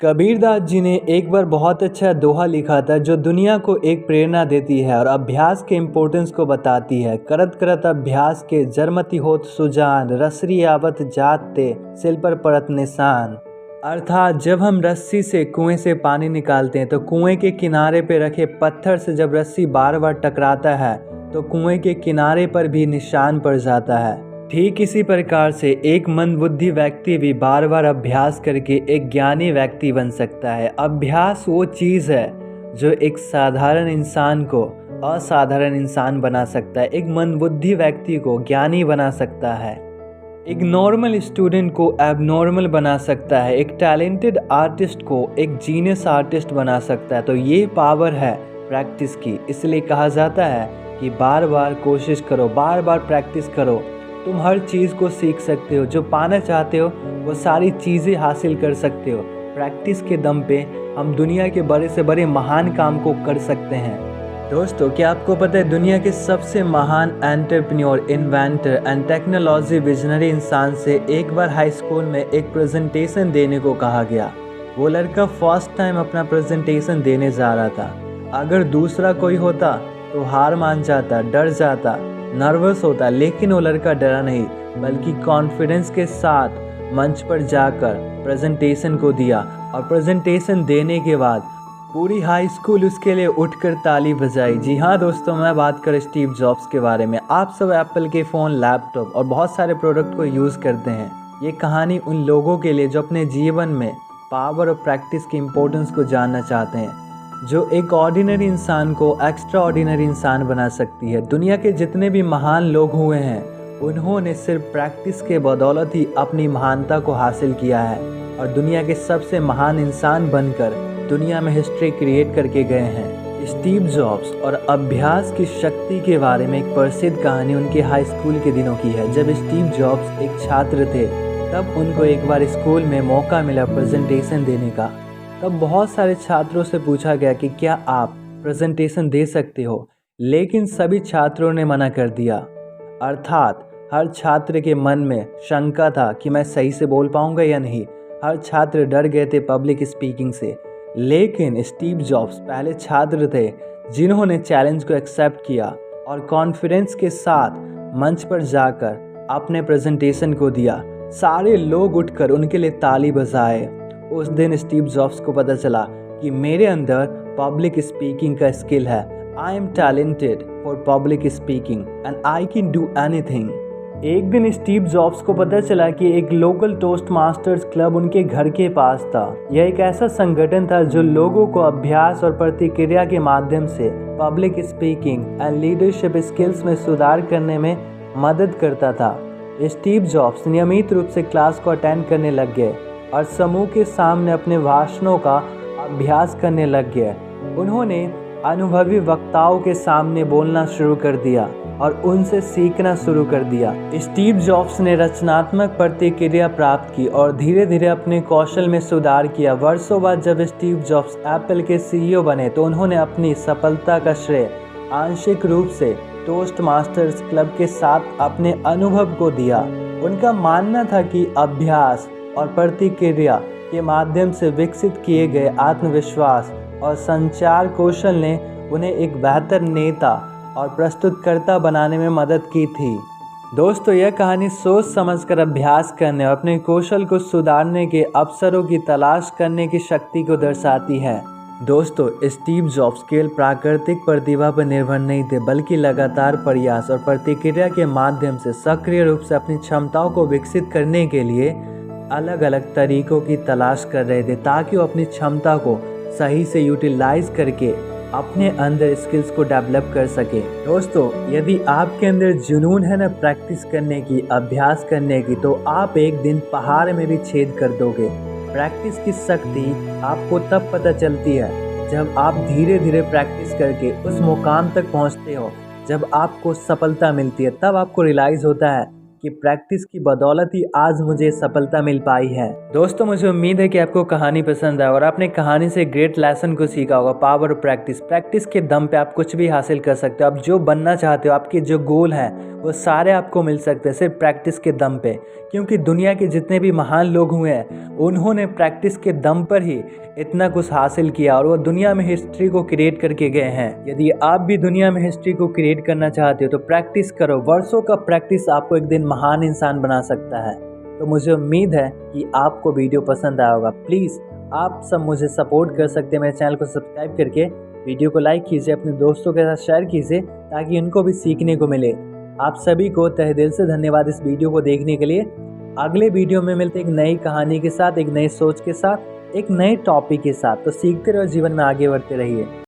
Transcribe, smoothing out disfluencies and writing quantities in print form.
कबीरदास जी ने एक बार बहुत अच्छा दोहा लिखा था जो दुनिया को एक प्रेरणा देती है और अभ्यास के इम्पोर्टेंस को बताती है। करत करत अभ्यास के जरमति होत सुजान, रसरी आवत जात ते सिल पर पड़त निशान। अर्थात जब हम रस्सी से कुएं से पानी निकालते हैं तो कुएं के किनारे पे रखे पत्थर से जब रस्सी बार बार टकराता है तो कुएं के किनारे पर भी निशान पड़ जाता है। ठीक इसी प्रकार से एक मंदबुद्धि व्यक्ति भी बार बार अभ्यास करके एक ज्ञानी व्यक्ति बन सकता है। अभ्यास वो चीज़ है जो एक साधारण इंसान को असाधारण इंसान बना सकता है, एक मंदबुद्धि व्यक्ति को ज्ञानी बना सकता है, एक नॉर्मल स्टूडेंट को एबनॉर्मल बना सकता है, एक टैलेंटेड आर्टिस्ट को एक जीनियस आर्टिस्ट बना सकता है। तो ये पावर है प्रैक्टिस की। इसलिए कहा जाता है कि बार बार कोशिश करो, बार बार प्रैक्टिस करो, तुम हर चीज़ को सीख सकते हो। जो पाना चाहते हो वो सारी चीज़ें हासिल कर सकते हो। प्रैक्टिस के दम पे हम दुनिया के बड़े से बड़े महान काम को कर सकते हैं। दोस्तों, क्या आपको पता है दुनिया के सबसे महान entrepreneur, inventor and technology visionary इंसान से एक बार हाई स्कूल में एक प्रेजेंटेशन देने को कहा गया। वो लड़का फर्स्ट टाइम अपना प्रेजेंटेशन देने जा रहा था। अगर दूसरा कोई होता तो हार मान जाता, डर जाता, नर्वस होता, लेकिन वो लड़का डरा नहीं बल्कि कॉन्फिडेंस के साथ मंच पर जाकर प्रेजेंटेशन को दिया। और प्रेजेंटेशन देने के बाद पूरी हाई स्कूल उसके लिए उठकर ताली बजाई। जी हाँ दोस्तों, मैं बात कर स्टीव जॉब्स के बारे में। आप सब एप्पल के फ़ोन, लैपटॉप और बहुत सारे प्रोडक्ट को यूज़ करते हैं। ये कहानी उन लोगों के लिए जो अपने जीवन में पावर और प्रैक्टिस की इम्पोर्टेंस को जानना चाहते हैं, जो एक ऑर्डिनरी इंसान को एक्स्ट्रा ऑर्डिनरी इंसान बना सकती है। दुनिया के जितने भी महान लोग हुए हैं उन्होंने सिर्फ प्रैक्टिस के बदौलत ही अपनी महानता को हासिल किया है और दुनिया के सबसे महान इंसान बनकर दुनिया में हिस्ट्री क्रिएट करके गए हैं। स्टीव जॉब्स और अभ्यास की शक्ति के बारे में एक प्रसिद्ध कहानी उनके हाई स्कूल के दिनों की है। जब स्टीव जॉब्स एक छात्र थे तब उनको एक बार स्कूल में मौका मिला प्रेजेंटेशन देने का। तब बहुत सारे छात्रों से पूछा गया कि क्या आप प्रेजेंटेशन दे सकते हो, लेकिन सभी छात्रों ने मना कर दिया। अर्थात हर छात्र के मन में शंका था कि मैं सही से बोल पाऊंगा या नहीं। हर छात्र डर गए थे पब्लिक स्पीकिंग से। लेकिन स्टीव जॉब्स पहले छात्र थे जिन्होंने चैलेंज को एक्सेप्ट किया और कॉन्फिडेंस के साथ मंच पर जाकर अपने प्रेजेंटेशन को दिया। सारे लोग उठकर उनके लिए ताली बजाए। उस दिन स्टीव जॉब्स को पता चला कि मेरे अंदर पब्लिक स्पीकिंग का स्किल है। I am talented for public speaking and I can do anything. एक दिन स्टीव जॉब्स को पता चला कि एक लोकल टोस्ट मास्टर्स क्लब उनके घर के पास था। यह एक ऐसा संगठन था जो लोगों को अभ्यास और प्रतिक्रिया के माध्यम से public speaking and leadership skills में सुधार करने में मदद करता था। स्टीव जॉब्स नियमित रूप से क्लास को अटेंड करने लग गए और समूह के सामने अपने भाषणों का अभ्यास करने लग गए। उन्होंने अनुभवी वक्ताओं के सामने बोलना शुरू कर दिया और उनसे सीखना शुरू कर दिया। स्टीव जॉब्स ने रचनात्मक प्रतिक्रिया प्राप्त की और धीरे धीरे अपने कौशल में सुधार किया। वर्षों बाद जब स्टीव जॉब्स एप्पल के सीईओ बने तो उन्होंने अपनी सफलता का श्रेय आंशिक रूप से टोस्ट मास्टर्स क्लब के साथ अपने अनुभव को दिया। उनका मानना था कि अभ्यास और प्रतिक्रिया के माध्यम से विकसित किए गए आत्मविश्वास और संचार कौशल ने उन्हें एक बेहतर नेता और प्रस्तुतकर्ता बनाने में मदद की थी। दोस्तों, यह कहानी सोच समझकर अभ्यास करने और अपने कौशल को सुधारने के अवसरों की तलाश करने की शक्ति को दर्शाती है। दोस्तों, स्टीव जॉब्स केवल प्राकृतिक प्रतिभा पर निर्भर नहीं थे बल्कि लगातार प्रयास और प्रतिक्रिया के माध्यम से सक्रिय रूप से अपनी क्षमताओं को विकसित करने के लिए अलग अलग तरीकों की तलाश कर रहे थे ताकि वो अपनी क्षमता को सही से यूटिलाइज करके अपने अंदर स्किल्स को डेवलप कर सके। दोस्तों, यदि आपके अंदर जुनून है ना प्रैक्टिस करने की, अभ्यास करने की, तो आप एक दिन पहाड़ में भी छेद कर दोगे। प्रैक्टिस की शक्ति आपको तब पता चलती है जब आप धीरे धीरे प्रैक्टिस करके उस मुकाम तक पहुंचते हो। जब आपको सफलता मिलती है तब आपको रियलाइज़ होता है कि प्रैक्टिस की बदौलत ही आज मुझे सफलता मिल पाई है। दोस्तों, मुझे उम्मीद है कि आपको कहानी पसंद आए और आपने कहानी से ग्रेट लेसन को सीखा होगा। Power of practice. प्रैक्टिस के दम पे आप कुछ भी हासिल कर सकते हो। आप जो बनना चाहते हो, आपके जो गोल हैं, वो सारे आपको मिल सकते हैं सिर्फ प्रैक्टिस के दम पे। क्योंकि दुनिया के जितने भी महान लोग हुए हैं, उन्होंने प्रैक्टिस के दम पर ही इतना कुछ हासिल किया और वो दुनिया में हिस्ट्री को क्रिएट करके गए हैं। यदि आप भी दुनिया में हिस्ट्री को क्रिएट करना चाहते हो तो प्रैक्टिस करो। वर्षों का प्रैक्टिस आपको एक दिन महान इंसान बना सकता है। तो मुझे उम्मीद है कि आपको वीडियो पसंद आया होगा। प्लीज़ आप सब मुझे सपोर्ट कर सकते हैं मेरे चैनल को सब्सक्राइब करके। वीडियो को लाइक कीजिए, अपने दोस्तों के साथ शेयर कीजिए ताकि उनको भी सीखने को मिले। आप सभी को तहे दिल से धन्यवाद इस वीडियो को देखने के लिए। अगले वीडियो में मिलते एक नई कहानी के साथ, एक नई सोच के साथ, एक नए टॉपिक के साथ। तो सीखते रहो, जीवन में आगे बढ़ते रहिए।